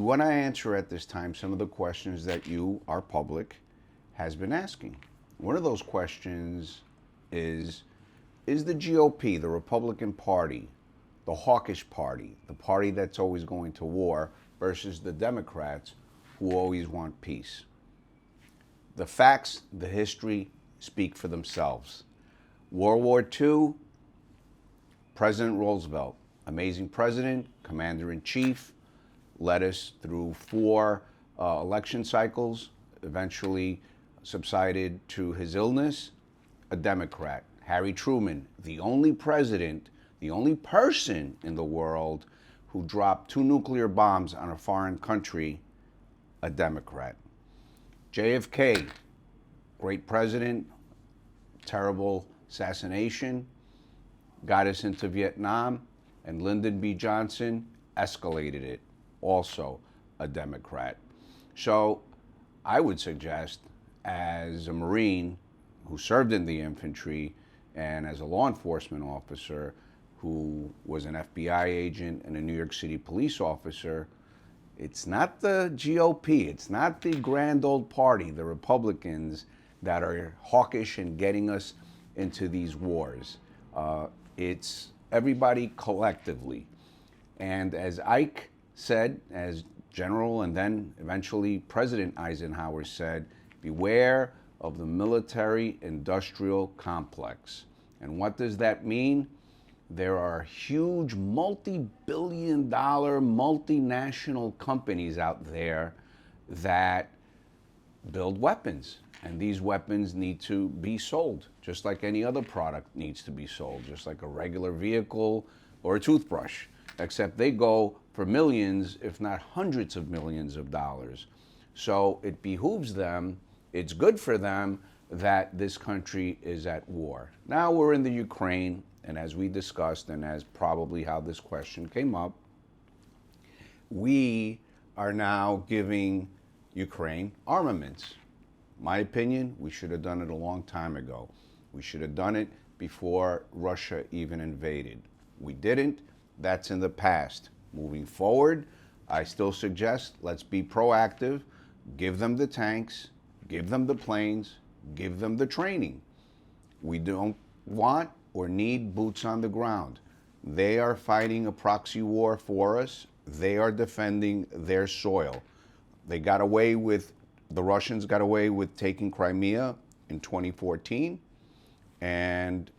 We want to answer at this time some of the questions that you, our public, has been asking. One of those questions is the GOP, the Republican Party, the hawkish party, the party that's always going to war, versus the Democrats who always want peace? The facts, the history speak for themselves. World War II, President Roosevelt, amazing president, commander-in-chief, led us through 4 election cycles, eventually subsided to his illness, a Democrat. Harry Truman, the only president, the only person in the world who dropped 2 nuclear bombs on a foreign country, a Democrat. JFK, great president, terrible assassination, got us into Vietnam, and Lyndon B. Johnson escalated it, also a Democrat. So I would suggest, as a Marine who served in the infantry and as a law enforcement officer who was an FBI agent and a New York City police officer, it's not the GOP, it's not the grand old party, the Republicans, that are hawkish and getting us into these wars. It's everybody collectively. And as Ike said, as General and then eventually President Eisenhower said, beware of the military-industrial complex. And what does that mean? There are huge multi-billion-dollar multinational companies out there that build weapons. And these weapons need to be sold, just like any other product needs to be sold, just like a regular vehicle or a toothbrush, except they go for millions, if not hundreds of millions of dollars. So it behooves them, it's good for them that this country is at war. Now we're in the Ukraine, and as we discussed, and as probably how this question came up, we are now giving Ukraine armaments. My opinion, we should have done it a long time ago. We should have done it before Russia even invaded. We didn't. That's in the past. Moving forward, I still suggest let's be proactive, give them the tanks, give them the planes, give them the training. We don't want or need boots on the ground. They are fighting a proxy war for us. They are defending their soil. The Russians got away with taking Crimea in 2014, and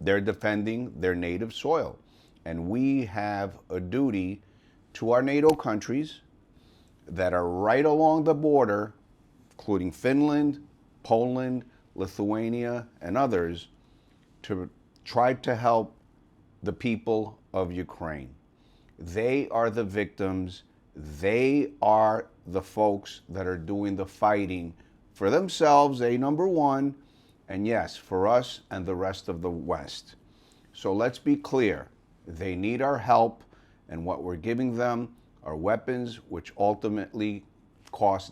they're defending their native soil. And we have a duty to our NATO countries that are right along the border, including Finland, Poland, Lithuania, and others, to try to help the people of Ukraine. They are the victims. They are the folks that are doing the fighting for themselves, number one, and yes, for us and the rest of the West. So let's be clear. They need our help, and what we're giving them are weapons which ultimately cost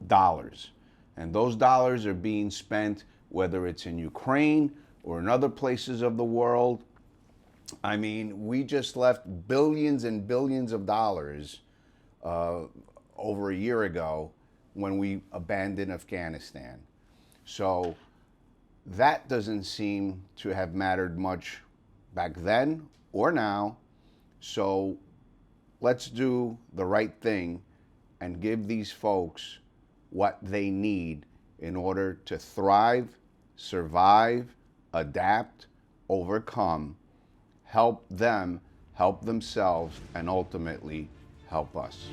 dollars. And those dollars are being spent, whether it's in Ukraine or in other places of the world. I mean, we just left billions and billions of dollars over a year ago when we abandoned Afghanistan. So that doesn't seem to have mattered much back then or now. So let's do the right thing and give these folks what they need in order to thrive, survive, adapt, overcome, help them, help themselves, and ultimately help us.